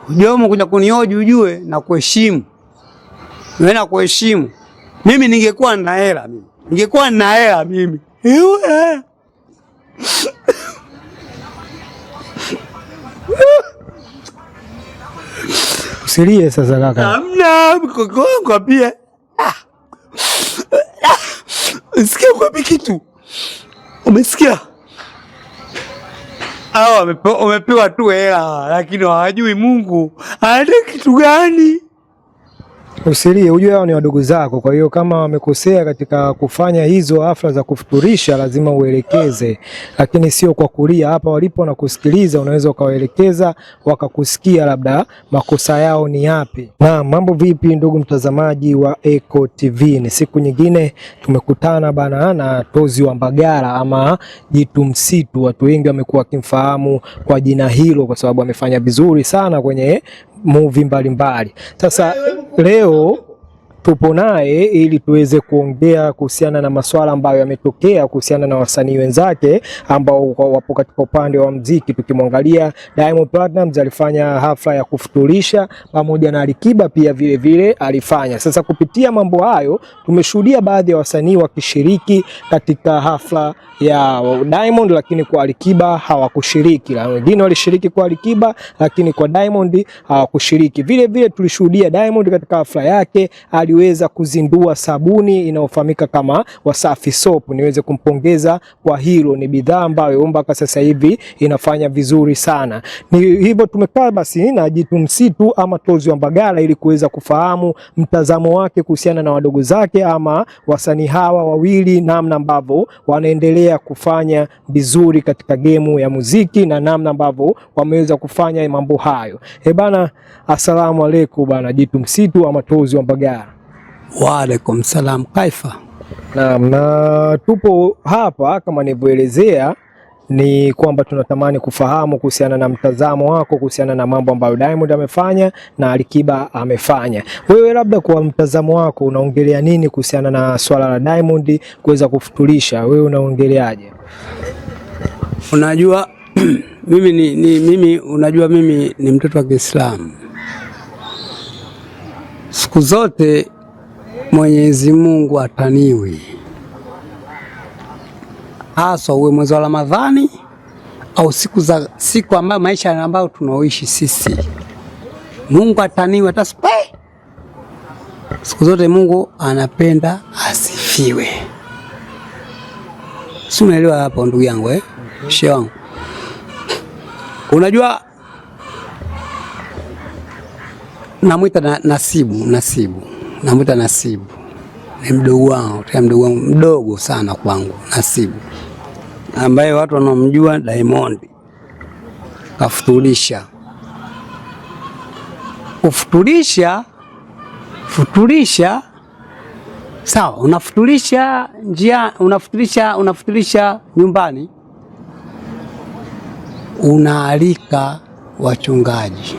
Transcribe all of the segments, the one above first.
Jomo kuja kunioji ujue na kuheshimu. Wewe na kuheshimu. Mimi ningekuwa na hela mimi. Usilie sasa kaka. Hamna mkongo pia. Sikia kwa kitu. Umesikia? Hao wamepewa tu hela lakini hawajui Mungu ana kitu gani. Usilie, ujue hao ni wadogo zako, kwa hiyo kama wamekosea katika kufanya hizo hafla za kufuturisha lazima uelekeze, lakini sio kwa kulia. Hapa walipo na kusikiliza, unaweza ukawaelekeza wakakusikia labda makosa yao ni yapi. Na mambo vipi ndugu mtazamaji wa Eko TV, ni siku nyingine tumekutana bana na Tozi wa Mbagala ama Jitu Msitu. Watu wengi wamekuwa wakimfahamu kwa jina hilo kwa sababu amefanya vizuri sana kwenye movie mbalimbali. Sasa leo tupo naye ili tuweze kuongea kuhusiana na masuala ambayo yametokea kuhusiana na wasanii wenzake ambao wapo katika upande wa muziki. Tukimwangalia Diamond Platnumz alifanya hafla ya kufuturisha pamoja na Alikiba pia vile vile alifanya. Sasa kupitia mambo hayo tumeshuhudia baadhi ya wasanii wakishiriki katika hafla ya Diamond, lakini kwa Alikiba hawakushiriki. Wengine walishiriki kwa Alikiba lakini kwa Diamond hawakushiriki. Vile vile tulishuhudia Diamond katika hafla yake aliweza kuzindua sabuni inayofahamika kama Wasafi Soap. Niweze kumpongeza kwa hilo, ni bidhaa ambayo mpaka sasa hivi inafanya vizuri sana. Ni hivyo tumekaa basi na Jitu Msitu ama Tozi wa Mbagala ili kuweza kufahamu mtazamo wake kuhusiana na wadogo zake ama wasanii hawa wawili, namna ambavyo wanaendelea kufanya vizuri katika gemu ya muziki na namna ambavyo wameweza kufanya mambo hayo. Bana, asalamu alaykum bana Jitu Msitu ama Tozi wa Mbagala. Wa alaikum salam, kaifa. Na tupo hapa kama nilivyoelezea ni kwamba tunatamani kufahamu kuhusiana na mtazamo wako kuhusiana na mambo ambayo Diamond amefanya na Alikiba amefanya. Wewe labda kwa mtazamo wako unaongelea nini kuhusiana na swala la Diamond kuweza kufuturisha? Wewe unaongeleaje? Unajua mimi ni mtoto wa Kiislamu. Siku zote Mwenyezi Mungu ataniwi, hasa uwe mwezi wa Ramadhani au siku ambayo maisha ambayo tunaoishi sisi. Mungu ataniwi hata siku zote. Mungu anapenda asifiwe. Si unaelewa hapo ndugu yangu shehe wangu? Unajua namwita Nasibu. Namwita Nasibu. Ni mdogo wangu, mdogo sana kwangu, Nasibu. Ambaye watu wanamjua Diamond. Kafuturisha. Futurisha. Sawa, unafuturisha njia, unafuturisha nyumbani. Unaalika wachungaji.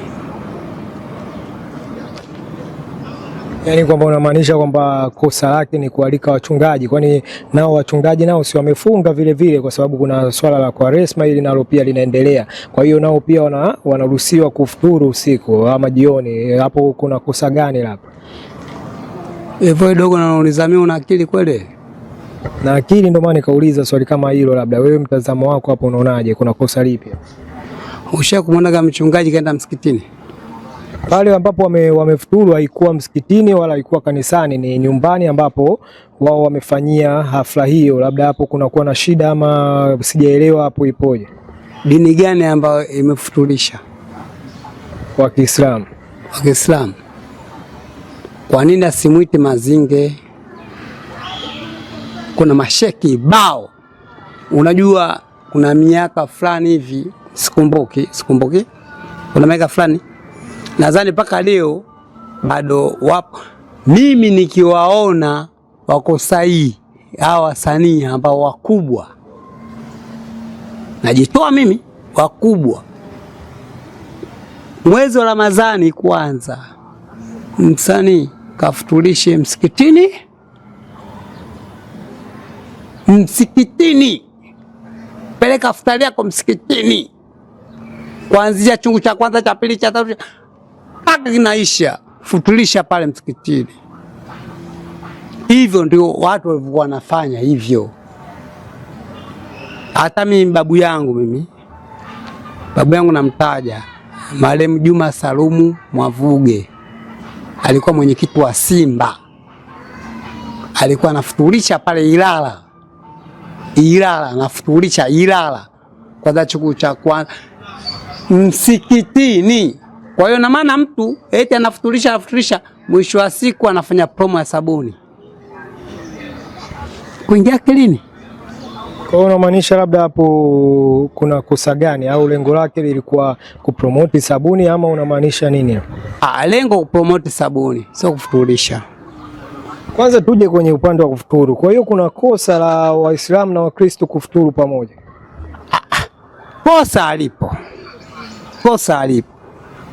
Yaani kwamba unamaanisha kwamba kosa lake ni kualika wachungaji, kwani nao wachungaji nao si wamefunga vile vile, kwa sababu kuna swala la Kwaresma ili nalo pia linaendelea. Kwa hiyo nao pia wanaruhusiwa kufuturu usiku ama jioni. Hapo kuna kosa gani labda? Hivyo dogo nauliza mimi, una akili kweli? Na akili, ndio maana nikauliza swali kama hilo. Labda wewe mtazamo wako hapo unaonaje, kuna kosa lipi? Ushakumwona kama mchungaji kaenda msikitini? Pale ambapo wamefuturu haikuwa msikitini wala haikuwa kanisani, ni nyumbani ambapo wao wamefanyia hafla hiyo. Labda hapo kunakuwa na shida ama sijaelewa hapo ipoje. Dini gani ambayo imefuturisha? Wa Kiislamu. Wa Kiislamu. Kwa nini asimuite Mazinge? Kuna masheki bao. Unajua kuna miaka fulani hivi sikumbuki. Kuna miaka fulani nadhani mpaka leo bado wapo. Mimi nikiwaona wako sahihi hawa wasanii ambao wakubwa, najitoa mimi, wakubwa, mwezi wa Ramadhani kwanza msanii kafuturishe msikitini, peleka futari yako msikitini, kuanzia chungu cha kwanza, cha pili, cha tatu mpaka kinaisha, futulisha pale msikitini. Hivyo ndio watu walikuwa wanafanya hivyo. Hata mimi babu yangu namtaja Marehemu Juma Salumu Mwavuge, alikuwa mwenyekiti wa Simba, alikuwa anafutulisha pale Ilala, anafutulisha Ilala kwanza chungu cha kwanza msikitini. Kwa hiyo na maana mtu eti anafutulisha, mwisho wa siku anafanya promo ya sabuni. Kuingia kilini. Kwa hiyo unamaanisha labda hapo kuna kosa gani, au lengo lake lilikuwa kupromote sabuni, ama unamaanisha nini? Lengo kupromote sabuni, sio kufutulisha. Kwanza tuje kwenye upande wa kufuturu. Kwa hiyo kuna kosa la Waislamu na Wakristo kufuturu pamoja? Kosa alipo,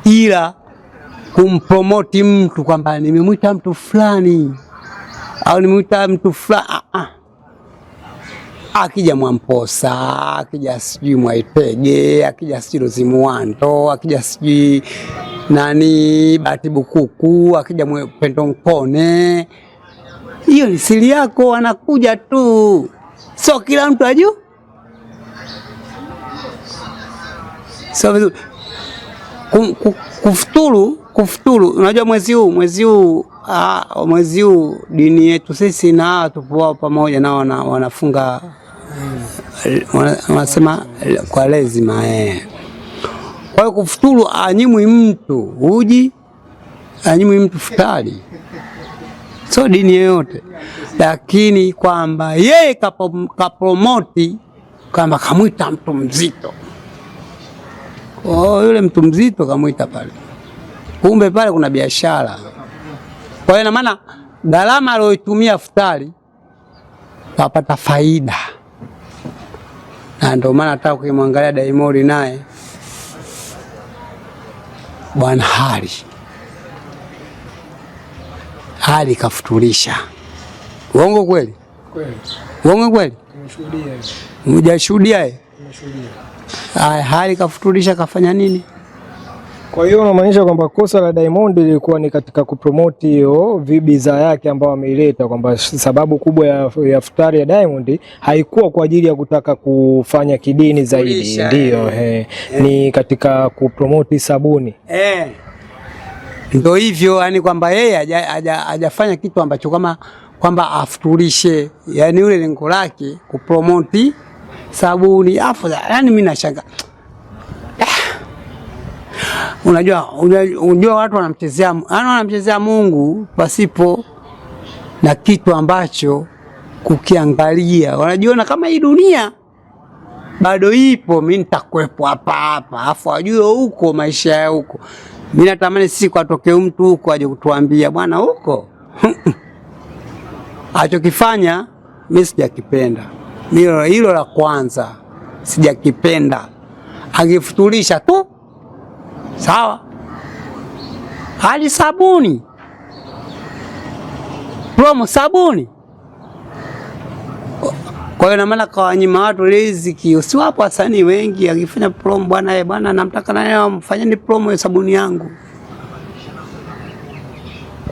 ila kumpromoti mtu kwamba nimemwita mtu fulani au nimemwita mtu fulani. Akija Mwamposa, akija sijui Mwaitege, akija sijui Rozimuando, akija sijui nani Batibu Kuku, akija Pendo Nkone, hiyo ni siri yako, anakuja tu, sio kila mtu ajue. So kufuturu, unajua mwezi huu dini yetu sisi na tupo pamoja na wanafunga, wanasema kwa lazima Kwa hiyo kufuturu anyimwi mtu uji, anyimwi mtu futari, so dini yoyote, lakini kwamba yeye kapromoti kama kamwita mtu mzito. Yule mtu mzito kamwita pale, kumbe pale kuna biashara. Kwa hiyo na maana gharama aliyotumia futari kapata faida, na ndio maana hata ukimwangalia Diamond naye bwana hali kafutulisha. Uongo kweli? Kweli. Uongo kweli? Nimeshuhudia. Umejashuhudia? Nimeshuhudia. Hali kafutulisha, kafanya nini? Kwa hiyo unamaanisha kwamba kosa la Diamond lilikuwa ni katika kupromote hiyo bidhaa yake ambayo ameileta, kwamba sababu kubwa ya futari ya Diamond haikuwa kwa ajili ya kutaka kufanya kidini zaidi, ndio ni katika kupromote sabuni. Ndio hivyo, yani kwamba yeye hajafanya kitu ambacho kama kwamba afutulishe, yani ule lengo lake kupromote sabuni. Yani mimi nashanga, unajua watu wanamchezea Mungu pasipo na kitu ambacho kukiangalia. Wanajiona kama hii dunia bado ipo, mimi nitakuepo hapa, afu ajue huko maisha ya huko. Mimi natamani siku atoke mtu huko aje kutuambia bwana huko achokifanya mimi sijakipenda. Hilo la kwanza sijakipenda. Angefutulisha tu sawa, hadi sabuni, promo sabuni. Kwa hiyo na maana kawanyima watu riziki. Usiwapo wasanii wengi akifanya promo, bwana namtaka naye amfanyeni promo ya sabuni yangu.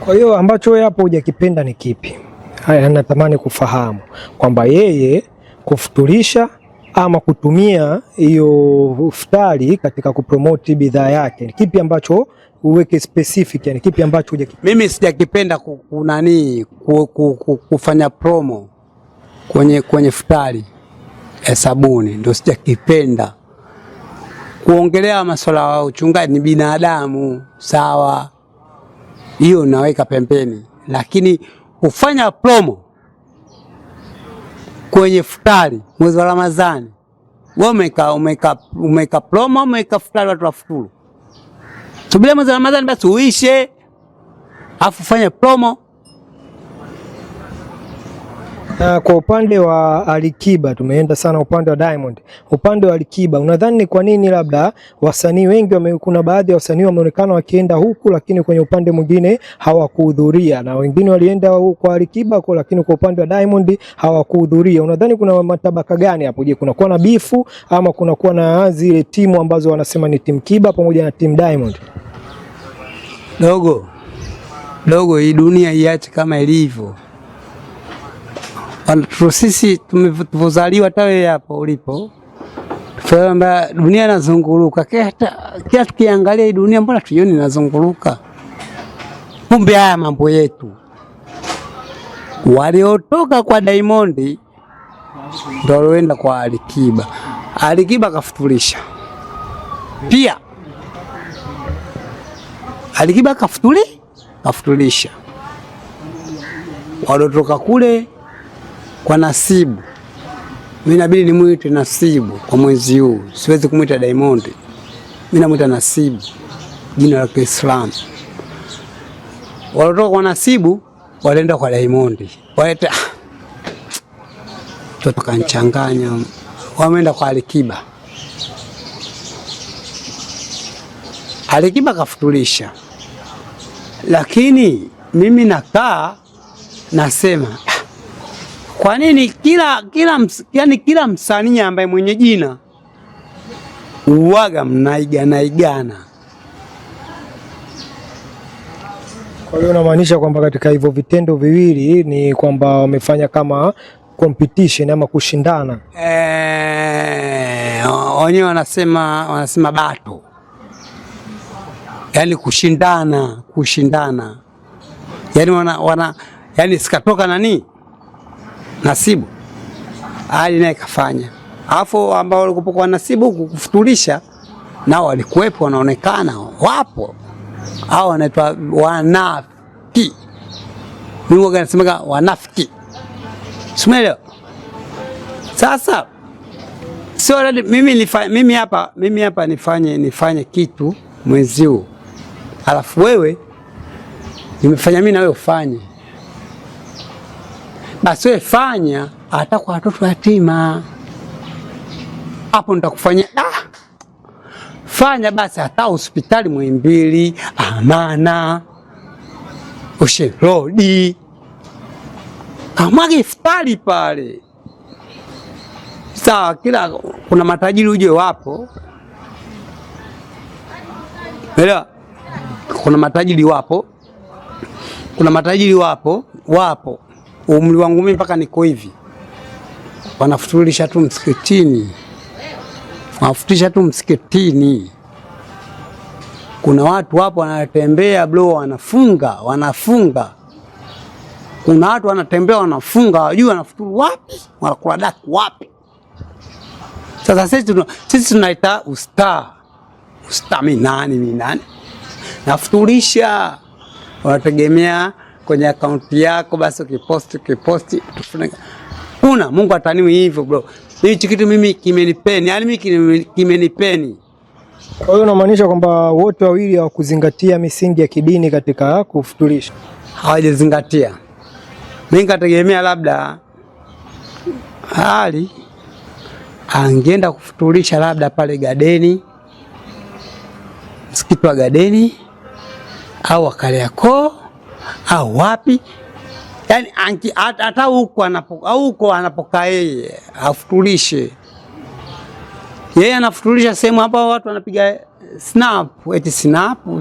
Kwa hiyo ambacho wewe hapo hujakipenda ni kipi? Haya, natamani kufahamu kwamba yeye kufutulisha ama kutumia hiyo futari katika kupromote bidhaa yake, ni kipi ambacho uweke specific, yani kipi ambacho hujakipenda? Mimi sijakipenda kufanya promo kwenye futari ya sabuni, ndio sijakipenda. Kuongelea masuala ya uchungaji ni binadamu, sawa, hiyo naweka pembeni, lakini kufanya promo kwenye futari mwezi wa Ramadhani, wewe umeka promo, umeka futari, watu wafuturu. Subiri mwezi wa Ramadhani basi uishe, afu fanya promo. Kwa upande wa Alikiba tumeenda sana upande wa Diamond. Upande wa Alikiba unadhani ni kwa nini labda wasanii wengi kuna baadhi ya wasanii wameonekana wakienda huku lakini kwenye upande mwingine hawakuhudhuria, na wengine walienda kwa Alikiba lakini kwa upande wa Diamond hawakuhudhuria. Unadhani kuna matabaka gani hapo? Je, kuna kuwa na bifu ama kuna kuwa na zile timu ambazo wanasema ni timu Kiba pamoja na timu Diamond? Dogo, hii dunia iache kama ilivyo. Sisi tumezaliwa tawe hapo ulipo. Tunaona dunia inazunguruka. Kila tukiangalia hii dunia mbona tuione inazunguruka? Kumbe haya mambo yetu. Waliotoka kwa Diamond ndio walioenda kwa Alikiba. Alikiba kafutulisha. Pia Alikiba kafutulisha. Waliotoka kule kwa Nasibu, mimi inabidi nimuite Nasibu kwa mwezi huu. Siwezi kumuita Diamond. Mimi namuita Nasibu, jina la Kiislamu. Waliotoka kwa Nasibu walienda kwa Diamond. Waita toto kanchanganya. Wameenda kwa Alikiba. Alikiba kafutulisha. Lakini mimi nakaa nasema kwa nini kila msanii ambaye mwenye jina uwaga mnaigana? Kwa hiyo unamaanisha kwamba katika hivyo vitendo viwili ni kwamba wamefanya kama competition ama kushindana? Wenyewe wanasema bato. Yaani kushindana. Yaani yaani sikatoka nani? Nasibu. Ali naye kafanya. Alafu ambao walikuwa kwa Nasibu kufutulisha nao walikuwepo, wanaonekana wapo. Hao wanaitwa wanafiki. Mimi huwa nasema wanafiki. Simeelewa. Sasa sio mimi hapa nifanye kitu mwezi huu. Alafu wewe nimefanya mimi na wewe ufanye. Basi wewe fanya hata kwa watoto yatima. Hapo nitakufanyia. Fanya basi hata hospitali Muhimbili, Amana, Ocean Road. Kama iftari pale. Sawa, kuna matajiri uje wapo. Elewa? Kuna matajiri wapo. Umri wangu mimi mpaka niko hivi. Wanafutulisha tu msikitini. Kuna watu wapo wanatembea bro, wanafunga. Kuna watu wanatembea wanafunga, wajua wanafuturu wapi? Wanakula daku wapi? Sasa sisi tunaita usta mimi nani? Nafutulisha. Wanategemea kwenye akaunti yako, basi ukiposti tufunga. Mungu ataniwi hivyo bro. Hichi kitu mimi kimenipeni, yani mimi kimenipeni. Kwa hiyo unamaanisha kwamba wote wawili hawakuzingatia misingi ya kidini katika kufutulisha? Hawajazingatia. Mimi nikategemea labda Ali angeenda kufutulisha labda pale Gadeni, msikiti wa Gadeni au Kariakoo au wapi. Yaani hata huko anapokaa yeye afutulishe. Yeye anafutulisha sehemu hapa watu wanapiga snap,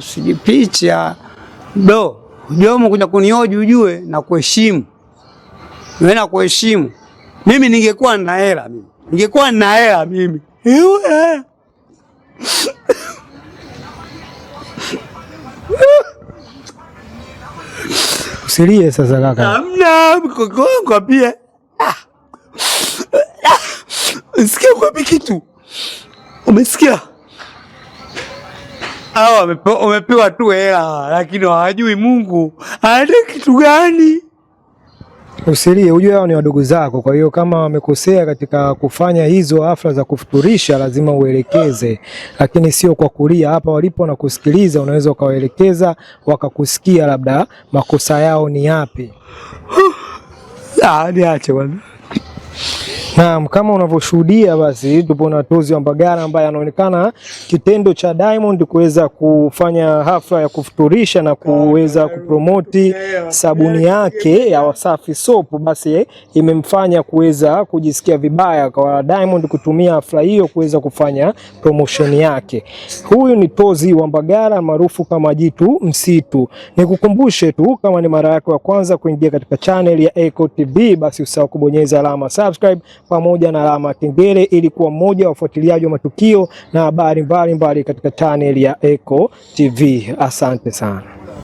siji picha. Bro, unajua kuja kunioje ujue na kuheshimu. Wewe na kuheshimu. Mimi ningekuwa na hela mimi. Usilie sasa kaka. Hamna kwa pia. Usikia kwa kitu. Umesikia? Hao wamepewa tu hela lakini hawajui Mungu ana kitu gani. Usilie, ujue hao ni wadogo zako. Kwa hiyo kama wamekosea katika kufanya hizo hafla za kufuturisha lazima uelekeze, lakini sio kwa kulia. Hapa walipo na kusikiliza, unaweza ukawaelekeza wakakusikia labda makosa yao ni yapi. Niache bwana. Naam, kama unavyoshuhudia basi tupo na Tozi wa Mbagala ambaye anaonekana kitendo cha Diamond kuweza kufanya hafla ya kufuturisha na kuweza kupromoti sabuni yake ya Wasafi Soap, basi imemfanya kuweza kujisikia vibaya kwa Diamond kutumia hafla hiyo kuweza kufanya promotion yake. Huyu ni Tozi wa Mbagala maarufu kama Jitu Msitu. Nikukumbushe tu, kama ni mara yako ya kwanza kuingia katika channel ya Eko TV, basi usahau kubonyeza alama subscribe pamoja na alama kengele ili kuwa mmoja wa wafuatiliaji wa matukio na habari mbalimbali katika channel ya Eko TV. Asante sana.